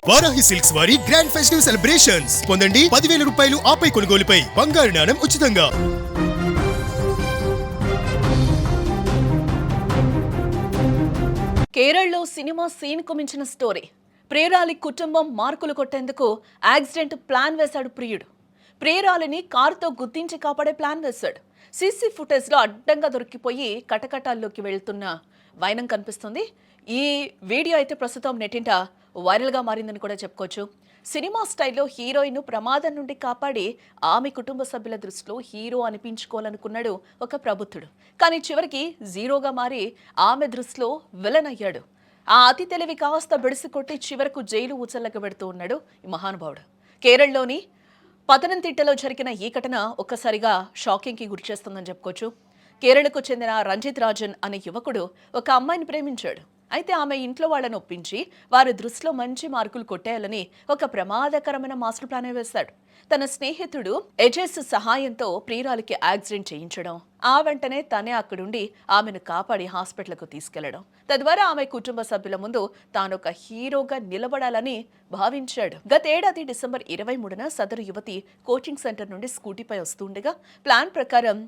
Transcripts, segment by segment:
Varahi silks వారి grand festive celebrations పొందండి 10,000 రూపాయలు ఆపై కొనుగోలుపై బంగారు నాణెం ఉచితంగా. కేరళలో సినిమా సీన్ కు మించిన స్టోరీ. ప్రియురాలి కుటుంబం మార్కులు కొట్టేందుకు యాక్సిడెంట్ ప్లాన్ వేశాడు ప్రియుడు. ప్రియురాలిని కారుతో గుద్దించి కాపాడే ప్లాన్ వేశాడు. సీసీ ఫుటేజ్ లో అడ్డంగా దొరికిపోయి కటకటాల్లోకి వెళ్తున్న వైనం కనిపిస్తుంది. ఈ వీడియో అయితే ప్రస్తుతం నెట్టింట వైరల్ గా మారిందని కూడా చెప్పుకోవచ్చు. సినిమా స్టైల్లో హీరోయిన్ ప్రమాదం నుండి కాపాడి ఆమె కుటుంబ సభ్యుల దృష్టిలో హీరో అనిపించుకోవాలనుకున్నాడు ఒక ప్రబుద్ధుడు. కానీ చివరికి జీరోగా మారి ఆమె దృష్టిలో విలన్ అయ్యాడు. ఆ అతి తెలివి కాస్త బెడిసి కొట్టి చివరకు జైలు ఊచల్లకి పెడుతూ ఉన్నాడు ఈ మహానుభావుడు. కేరళలోని పతనంతిట్టలో జరిగిన ఈ ఘటన ఒక్కసారిగా షాకింగ్కి గురిచేస్తుందని చెప్పుకోవచ్చు. కేరళకు చెందిన రంజిత్ రాజన్ అనే యువకుడు ఒక అమ్మాయిని ప్రేమించాడు. అయితే ఆమె ఇంట్లో వాళ్ళని ఒప్పించి వారి దృష్టిలో మంచి మార్కులు కొట్టేయాలని ఒక ప్రమాదకరమైన మాస్టర్ ప్లాన్ వేశాడు. తన స్నేహితుడు ఎజెస్ సహాయంతో ప్రియురాలికి యాక్సిడెంట్ చేయించడం, ఆ వెంటనే తనే అక్కడుండి ఆమెను కాపాడి హాస్పిటల్కు తీసుకెళ్లడం, తద్వారా ఆమె కుటుంబ సభ్యుల ముందు తానొక హీరోగా నిలబడాలని భావించాడు. గతేడాది డిసెంబర్ 23న సదరు యువతి కోచింగ్ సెంటర్ నుండి స్కూటీపై వస్తుండగా ప్లాన్ ప్రకారం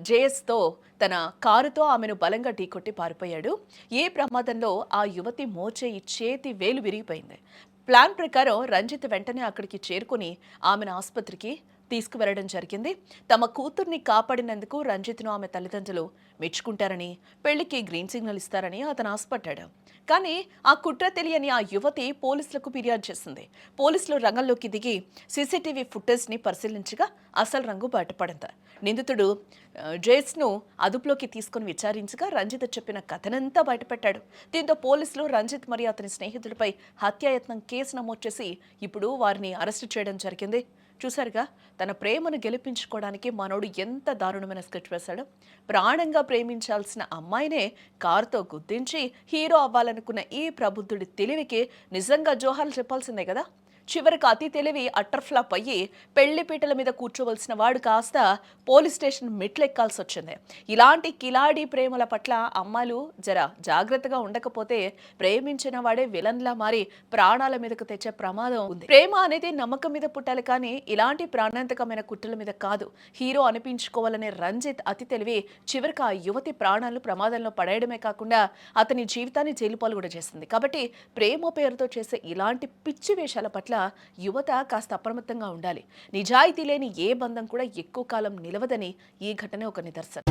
జేఎస్తో తన కారుతో ఆమెను బలంగా ఢీకొట్టి పారిపోయాడు. ఈ ప్రమాదంలో ఆ యువతి మోచేయి చేతి వేలు విరిగిపోయింది. ప్లాన్ ప్రకారం రంజిత్ వెంటనే అక్కడికి చేరుకుని ఆమెను ఆసుపత్రికి తీసుకువెళ్లడం జరిగింది. తమ కూతుర్ని కాపాడినందుకు రంజిత్ను ఆమె తల్లిదండ్రులు మెచ్చుకుంటారని, పెళ్లికి గ్రీన్ సిగ్నల్ ఇస్తారని అతను ఆశపడ్డాడు. కానీ ఆ కుట్ర తెలియని ఆ యువతి పోలీసులకు ఫిర్యాదు చేసింది. పోలీసులు రంగంలోకి దిగి సీసీటీవీ ఫుటేజ్ని పరిశీలించగా అసలు రంగు బయటపడింది. నిందితుడు జేస్ను అదుపులోకి తీసుకుని విచారించగా రంజిత్ చెప్పిన కథనంతా బయటపెట్టాడు. దీంతో పోలీసులు రంజిత్ మరియు అతని స్నేహితుడిపై హత్యాయత్నం కేసు నమోదు చేసి ఇప్పుడు వారిని అరెస్టు చేయడం జరిగింది. చూసారుగా, తన ప్రేమను గెలిపించుకోవడానికి మనోడు ఎంత దారుణమైన స్కెచ్ వేశాడు. ప్రాణంగా ప్రేమించాల్సిన అమ్మాయినే కారుతో గుద్దించి హీరో అవ్వాలనుకున్న ఈ ప్రబుద్ధుడి తెలివికి నిజంగా జోహార్లు చెప్పాల్సిందే కదా. చివరికి అతి తెలివి అట్టర్ ఫ్లాప్ అయ్యి పెళ్లి పీటల మీద కూర్చోవలసిన వాడు కాస్త పోలీస్ స్టేషన్ మెట్లెక్కాల్సి వచ్చింది. ఇలాంటి కిలాడి ప్రేమల పట్ల అమ్మాయిలు జర జాగ్రత్తగా ఉండకపోతే ప్రేమించిన వాడే విలన్లా మారి ప్రాణాల మీదకు తెచ్చే ప్రమాదం ఉంది. ప్రేమ అనేది నమ్మకం మీద పుట్టాలి, కానీ ఇలాంటి ప్రాణాంతకమైన కుట్రల మీద కాదు. హీరో అనిపించుకోవాలనే రంజిత్ అతి తెలివి చివరికి ఆ యువతి ప్రాణాలను ప్రమాదంలో పడేయడమే కాకుండా అతని జీవితాన్ని జైలుపాలు కూడా చేసింది. కాబట్టి ప్రేమ పేరుతో చేసే ఇలాంటి పిచ్చి వేషాల పట్ల యువత కాస్త అప్రమత్తంగా ఉండాలి. నిజాయితీ లేని ఏ బంధం కూడా ఎక్కువ కాలం నిలవదని ఈ ఘటనే ఒక నిదర్శనం.